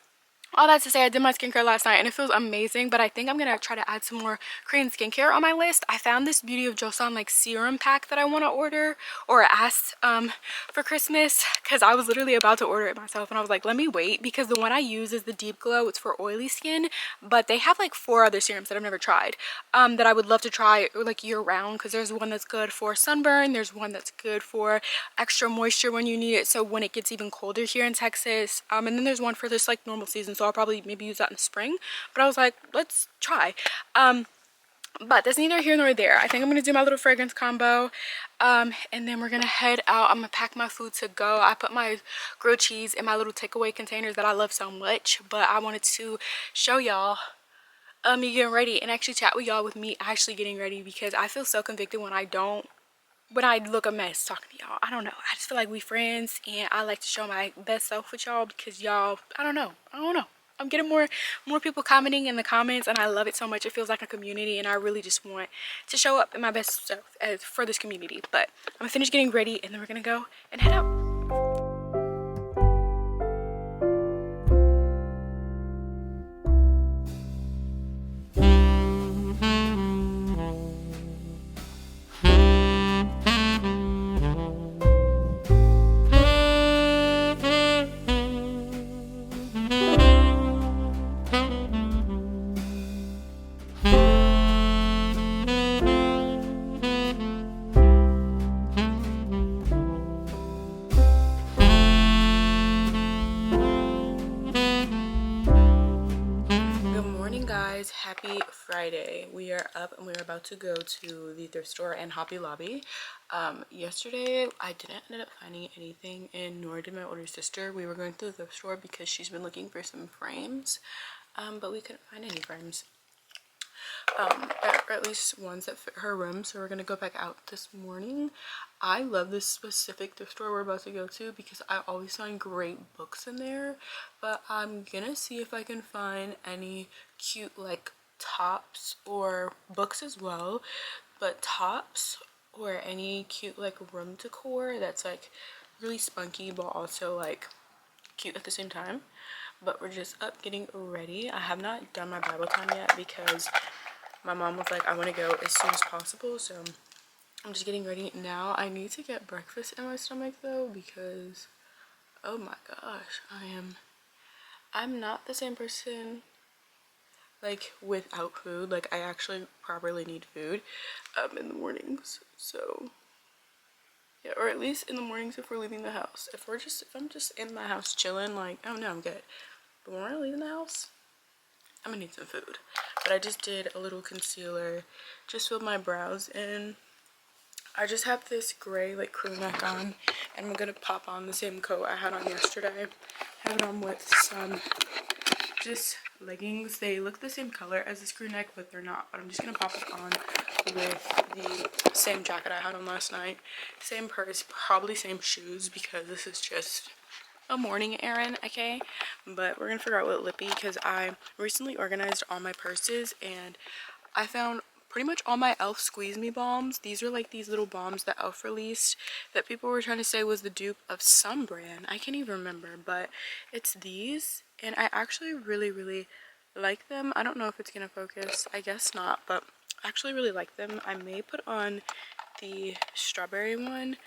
A: all that to say, I did my skincare last night and it feels amazing. But I think I'm gonna try to add some more Korean skincare on my list. I found this Beauty of Joseon like serum pack that I want to order, or asked for Christmas, because I was literally about to order it myself and I was like, let me wait, because the one I use is the Deep Glow. It's for oily skin, but they have like 4 other serums that I've never tried that I would love to try like year round, because there's one that's good for sunburn, there's one that's good for extra moisture when you need it, so when it gets even colder here in Texas, and then there's one for this like normal season. So I'll probably maybe use that in the spring, but I was like, let's try. But that's neither here nor there. I think I'm gonna do my little fragrance combo, and then we're gonna head out. I'm gonna pack my food to go. I put my grilled cheese in my little takeaway containers that I love so much, but I wanted to show y'all me getting ready and actually chat with y'all with me actually getting ready, because I feel so convicted when I look a mess talking to y'all. I don't know, I just feel like we friends and I like to show my best self with y'all, because y'all, I don't know, I'm getting more people commenting in the comments, and I love it so much. It feels like a community, and I really just want to show up in my best self for this community. But I'm gonna finish getting ready and then we're gonna go and head out. Guys, happy Friday. We are up and we're about to go to the thrift store and Hobby Lobby. Yesterday I didn't end up finding anything, and nor did my older sister. We were going to the thrift store because she's been looking for some frames, but we couldn't find any frames, or at least ones that fit her room. So we're gonna go back out this morning. I love this specific thrift store we're about to go to because I always find great books in there, but I'm gonna see if I can find any cute like tops or books as well, but tops or any cute like room decor that's like really spunky but also like cute at the same time. but we're just up getting ready. I have not done my Bible time yet because my mom was like, I want to go as soon as possible, so I'm just getting ready now. I need to get breakfast in my stomach though, because oh my gosh, I'm not the same person like without food. Like I actually properly need food in the mornings. So yeah, or at least in the mornings if we're leaving the house. If I'm just in my house chilling, like, oh no, I'm good. But when we're leaving the house, I'm gonna need some food. But I just did a little concealer, just filled my brows in. I just have this gray like crew neck on, and I'm gonna pop on the same coat I had on yesterday. I have it on with some just leggings. They look the same color as this crew neck, but they're not. But I'm just gonna pop it on with the same jacket I had on last night. Same purse, probably same shoes, because this is just a morning errand, okay? But we're gonna figure out what lippy, because I recently organized all my purses and I found pretty much all my e.l.f. Squeeze Me balms. These are like these little balms that e.l.f. released that people were trying to say was the dupe of some brand. I can't even remember, but it's these, and I actually really like them. I don't know if it's gonna focus, I guess not, but I actually really like them. I may put on the strawberry one.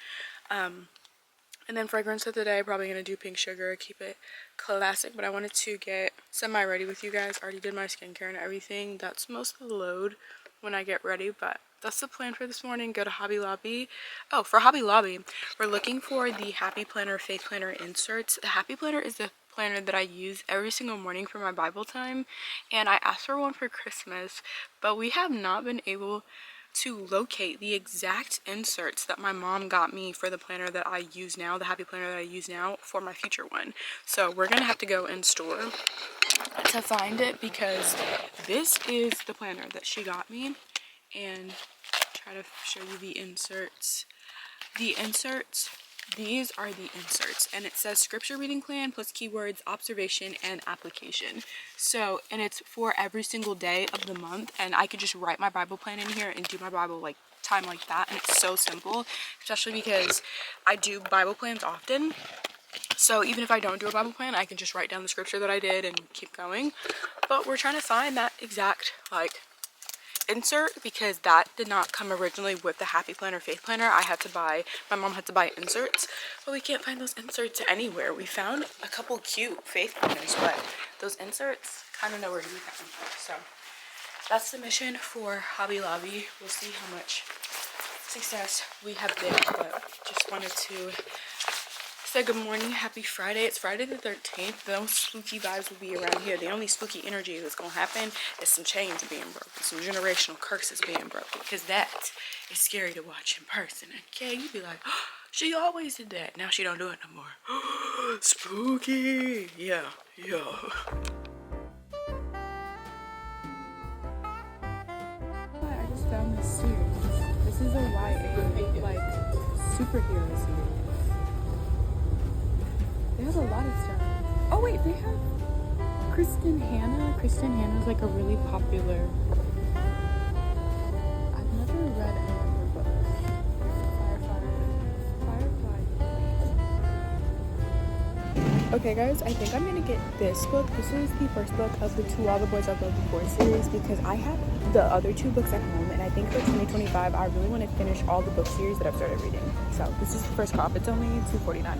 A: And then fragrance of the day, probably gonna do pink sugar, keep it classic. But I wanted to get semi-ready with you guys. Already did my skincare and everything. That's most of the load when I get ready, but that's the plan for this morning. Go to Hobby Lobby. Oh, for Hobby Lobby, we're looking for the Happy Planner, Faith Planner inserts. The Happy Planner is the planner that I use every single morning for my Bible time, and I asked for one for Christmas, but we have not been able to locate the exact inserts that my mom got me for the planner that I use now, the Happy Planner that I use now, for my future one. So we're gonna have to go in store to find it, because this is the planner that she got me. And try to show you the inserts. These are the inserts, and it says scripture reading plan plus keywords, observation, and application. So, and it's for every single day of the month, and I could just write my Bible plan in here and do my Bible like time like that, and it's so simple, especially because I do Bible plans often. So even if I don't do a Bible plan, I can just write down the scripture that I did and keep going. But we're trying to find that exact like insert, because that did not come originally with the Happy Planner, Faith Planner. My mom had to buy inserts, but we can't find those inserts anywhere. We found a couple cute Faith Planners, but those inserts kind of nowhere to be found. So that's the mission for Hobby Lobby. We'll see how much success we have there, but just wanted to say good morning, happy Friday. It's Friday the 13th. Those spooky vibes will be around here. The only spooky energy that's gonna happen is some chains being broken, some generational curses being broken, because that is scary to watch in person. Okay, you'd be like, oh, she always did that, now she don't do it no more. Spooky. Yeah. I just found this series. This is a YA like superhero series. They have a lot of stuff. Oh wait, they have Kristen Hannah. Kristen Hannah is like a really popular. I've never read any of her books. Firefly. Okay guys, I think I'm gonna get this book. This is the first book of the To All the Boys I've Loved Before series, because I have the other two books at home, and I think for 2025 I really want to finish all the book series that I've started reading. So this is the first cop. It's only $2.49.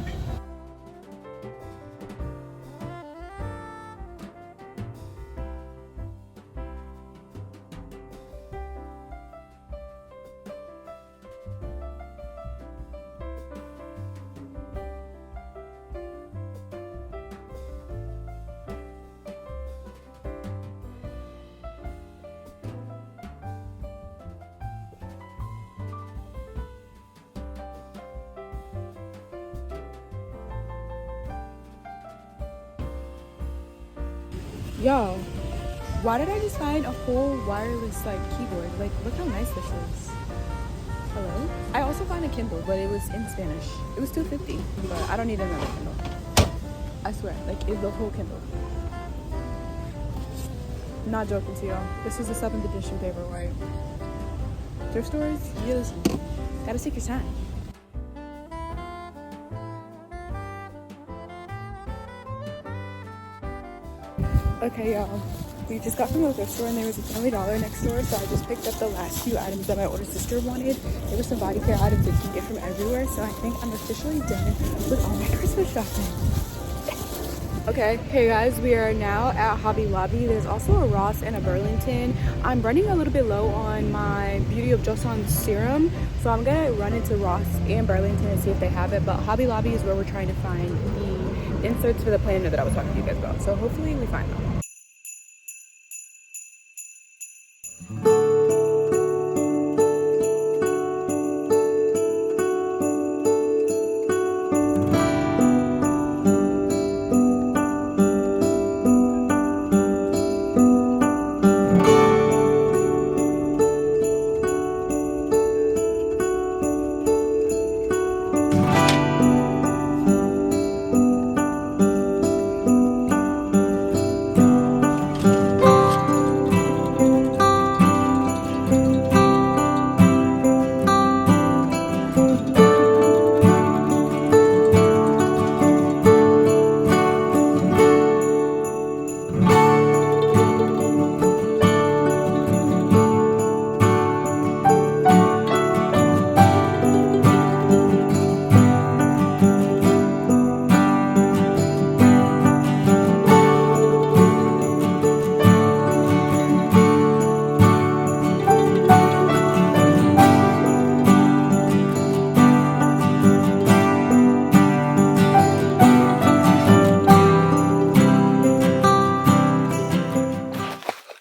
A: Y'all, why did I just find a whole wireless like keyboard? Like, look how nice this is. Hello? I also found a Kindle, but it was in Spanish. It was $2.50, but I don't need another Kindle. I swear, like, it's the whole Kindle. Not joking to y'all. This is a 7th edition paperweight. Thrift stores, you listen. Gotta take your time. Okay, y'all. We just got from the thrift store and there was a Family Dollar next door, so I just picked up the last few items that my older sister wanted. There were some body care items that you can get from everywhere, so I think I'm officially done with all my Christmas shopping. Okay, hey guys, we are now at Hobby Lobby. There's also a Ross and a Burlington. I'm running a little bit low on my Beauty of Joseon serum, so I'm gonna run into Ross and Burlington and see if they have it, but Hobby Lobby is where we're trying to find the inserts for the planner that I was talking to you guys about, so hopefully we find them.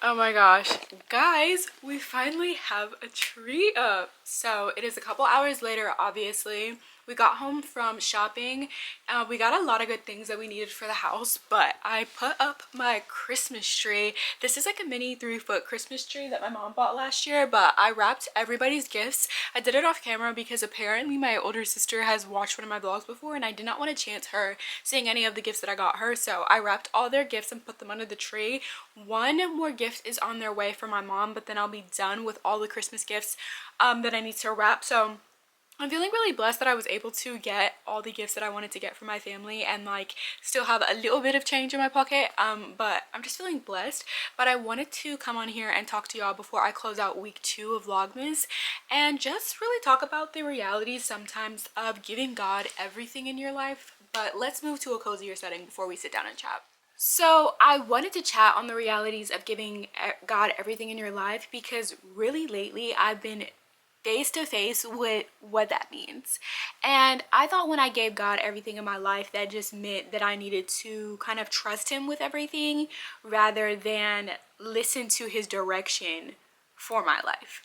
A: Oh my gosh, guys, we finally have a tree up. So it is a couple hours later, obviously. We got home from shopping. We got a lot of good things that we needed for the house, but I put up my Christmas tree. This is like a mini 3-foot Christmas tree that my mom bought last year, but I wrapped everybody's gifts. I did it off camera because apparently my older sister has watched one of my vlogs before and I did not want to chance her seeing any of the gifts that I got her, so I wrapped all their gifts and put them under the tree. One more gift is on their way for my mom, but then I'll be done with all the Christmas gifts that I need to wrap. So I'm feeling really blessed that I was able to get all the gifts that I wanted to get for my family and like still have a little bit of change in my pocket, but I'm just feeling blessed. But I wanted to come on here and talk to y'all before I close out week 2 of Vlogmas and just really talk about the realities sometimes of giving God everything in your life. But let's move to a cozier setting before we sit down and chat. So I wanted to chat on the realities of giving God everything in your life because really lately I've been face to face with what that means. And I thought when I gave God everything in my life, that just meant that I needed to kind of trust him with everything rather than listen to his direction for my life.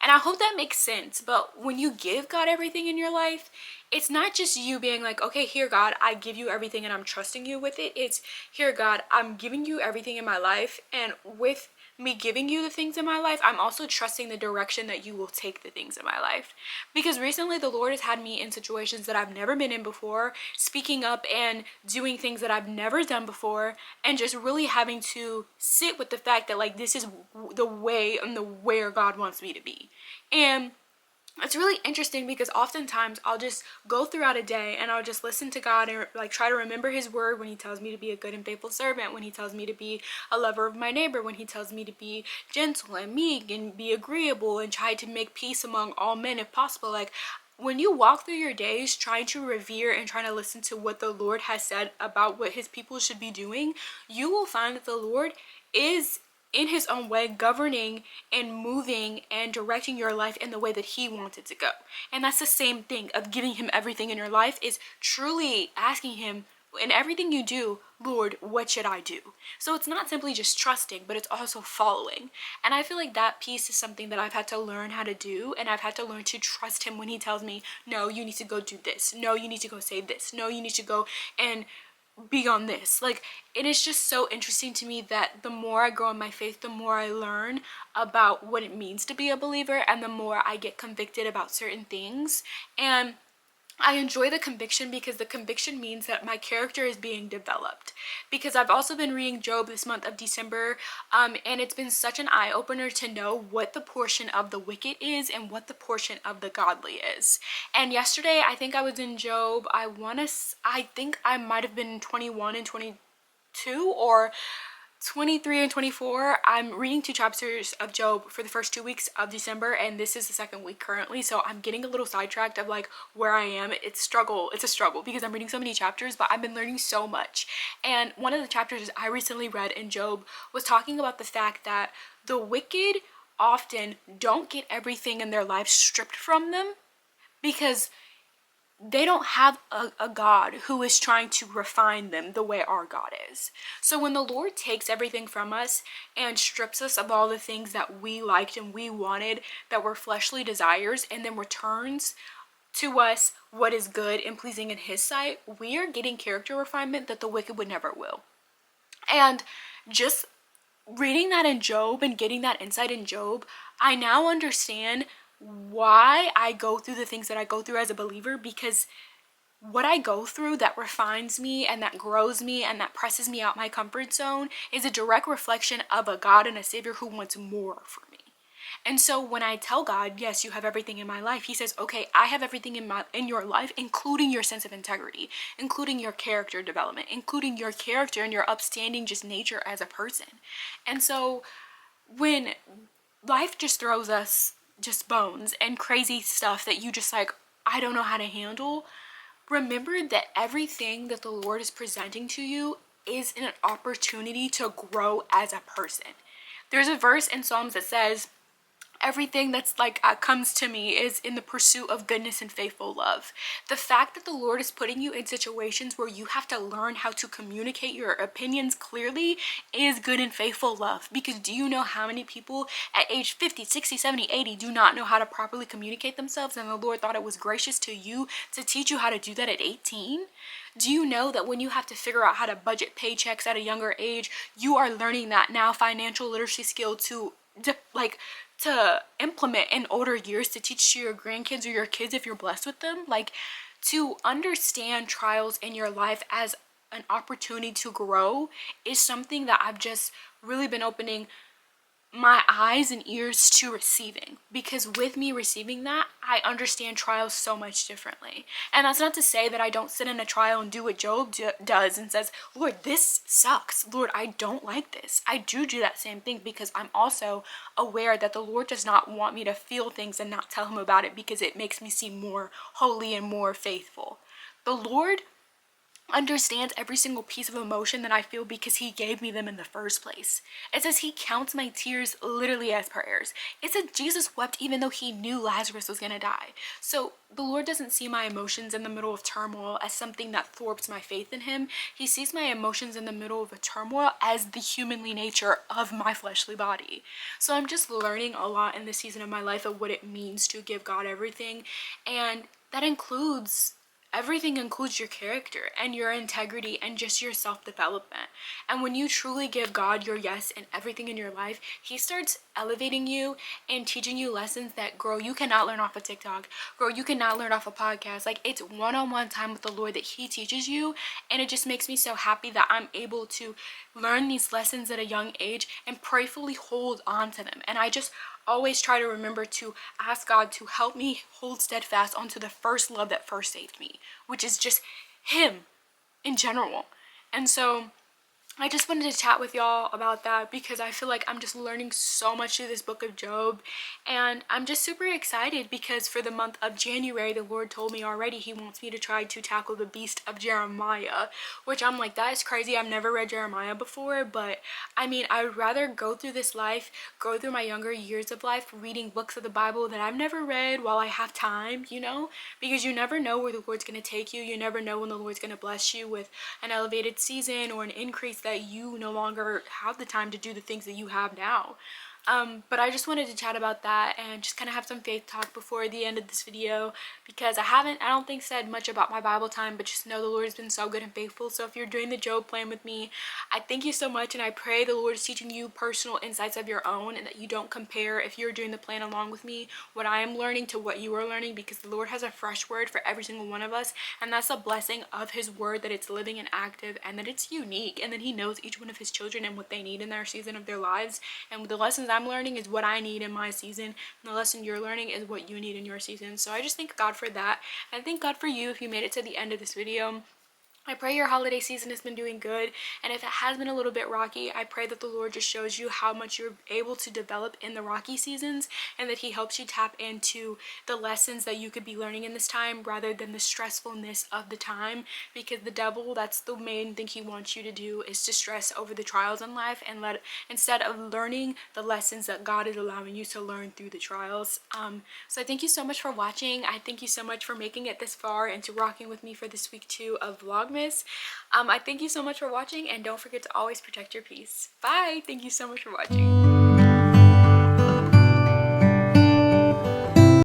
A: And I hope that makes sense. But when you give God everything in your life, it's not just you being like, okay, here, God, I give you everything and I'm trusting you with it. It's, here, God, I'm giving you everything in my life. And with me giving you the things in my life, I'm also trusting the direction that you will take the things in my life. Because recently the Lord has had me in situations that I've never been in before, speaking up and doing things that I've never done before, and just really having to sit with the fact that like this is the way and the where God wants me to be. And it's really interesting because oftentimes I'll just go throughout a day and I'll just listen to God and like try to remember his word when he tells me to be a good and faithful servant, when he tells me to be a lover of my neighbor, when he tells me to be gentle and meek and be agreeable and try to make peace among all men if possible. Like when you walk through your days trying to revere and trying to listen to what the Lord has said about what his people should be doing, you will find that the Lord is in his own way governing and moving and directing your life in the way that he wants it to go. And that's the same thing of giving him everything in your life, is truly asking him in everything you do, Lord, what should I do? So it's not simply just trusting, but it's also following. And I feel like that piece is something that I've had to learn how to do, and I've had to learn to trust him when he tells me, no, you need to go do this, no, you need to go say this, no, you need to go and be on this. Like, it is just so interesting to me that the more I grow in my faith, the more I learn about what it means to be a believer, and the more I get convicted about certain things. And I enjoy the conviction because the conviction means that my character is being developed. Because I've also been reading Job this month of December, and it's been such an eye-opener to know what the portion of the wicked is and what the portion of the godly is. And yesterday, I think I was in Job, I think I might have been 21 and 22, or 23 and 24, I'm reading 2 chapters of Job for the first 2 weeks of December, and this is the second week currently, so I'm getting a little sidetracked of like where I am. It's a struggle because I'm reading so many chapters, but I've been learning so much. And one of the chapters I recently read in Job was talking about the fact that the wicked often don't get everything in their lives stripped from them because they don't have a God who is trying to refine them the way our God is. So when the Lord takes everything from us and strips us of all the things that we liked and we wanted that were fleshly desires, and then returns to us what is good and pleasing in his sight, we are getting character refinement that the wicked would never will. And just reading that in Job and getting that insight in Job, I now understand why I go through the things that I go through as a believer, because what I go through that refines me and that grows me and that presses me out my comfort zone is a direct reflection of a God and a Savior who wants more for me. And so when I tell God, yes, you have everything in my life, he says, okay, I have everything in your life, including your sense of integrity, including your character development, including your character and your upstanding just nature as a person. And so when life just throws us just bones and crazy stuff that you just like, I don't know how to handle, remember that everything that the Lord is presenting to you is an opportunity to grow as a person. There's a verse in Psalms that says, everything that's like comes to me is in the pursuit of goodness and faithful love. The fact that the Lord is putting you in situations where you have to learn how to communicate your opinions clearly is good and faithful love. Because do you know how many people at age 50, 60, 70, 80 do not know how to properly communicate themselves, and the Lord thought it was gracious to you to teach you how to do that at 18? Do you know that when you have to figure out how to budget paychecks at a younger age, you are learning that now financial literacy skill to implement in older years to teach to your grandkids or your kids if you're blessed with them? Like, to understand trials in your life as an opportunity to grow is something that I've just really been opening my eyes and ears to receiving, because with me receiving that, I understand trials so much differently. And that's not to say that I don't sit in a trial and do what Job does and says, Lord, this sucks. Lord, I don't like this. I do that same thing, because I'm also aware that the Lord does not want me to feel things and not tell him about it, because it makes me seem more holy and more faithful. The Lord understands every single piece of emotion that I feel because he gave me them in the first place. It says he counts my tears literally as prayers. It said Jesus wept even though he knew Lazarus was gonna die. So the Lord doesn't see my emotions in the middle of turmoil as something that thwarts my faith in him. He sees my emotions in the middle of a turmoil as the humanly nature of my fleshly body. So I'm just learning a lot in this season of my life of what it means to give God everything, and that includes everything, includes your character and your integrity and just your self-development. And when you truly give God your yes and everything in your life, he starts elevating you and teaching you lessons that, girl, you cannot learn off of TikTok. Girl, you cannot learn off a podcast. Like, it's one-on-one time with the Lord that he teaches you, and it just makes me so happy that I'm able to learn these lessons at a young age and prayerfully hold on to them. And I just always try to remember to ask God to help me hold steadfast onto the first love that first saved me, which is just him in general. And so I just wanted to chat with y'all about that, because I feel like I'm just learning so much through this book of Job, and I'm just super excited because for the month of January, the Lord told me already he wants me to try to tackle the beast of Jeremiah, which I'm like, that is crazy. I've never read Jeremiah before, but I mean, I would rather go through this life, go through my younger years of life, reading books of the Bible that I've never read while I have time, you know, because you never know where the Lord's going to take you. You never know when the Lord's going to bless you with an elevated season or an increase that you no longer have the time to do the things that you have now. But I just wanted to chat about that and just kind of have some faith talk before the end of this video, because I don't think said much about my Bible time, but just know the Lord has been so good and faithful. So if you're doing the Job plan with me, I thank you so much, and I pray the Lord is teaching you personal insights of your own, and that you don't compare, if you're doing the plan along with me, what I am learning to what you are learning, because the Lord has a fresh word for every single one of us, and that's a blessing of his word, that it's living and active and that it's unique, and that he knows each one of his children and what they need in their season of their lives. And the lessons I'm learning is what I need in my season, and the lesson you're learning is what you need in your season. So I just thank God for that, and thank God for you if you made it to the end of this video. I pray your holiday season has been doing good, and if it has been a little bit rocky, I pray that the Lord just shows you how much you're able to develop in the rocky seasons, and that he helps you tap into the lessons that you could be learning in this time rather than the stressfulness of the time, because the devil, that's the main thing he wants you to do, is to stress over the trials in life and instead of learning the lessons that God is allowing you to learn through the trials. So I thank you so much for watching. I thank you so much for making it this far and to rocking with me for this week 2 of Vlogmas. I thank you so much for watching, and don't forget to always protect your peace. Bye! Thank you so much for watching.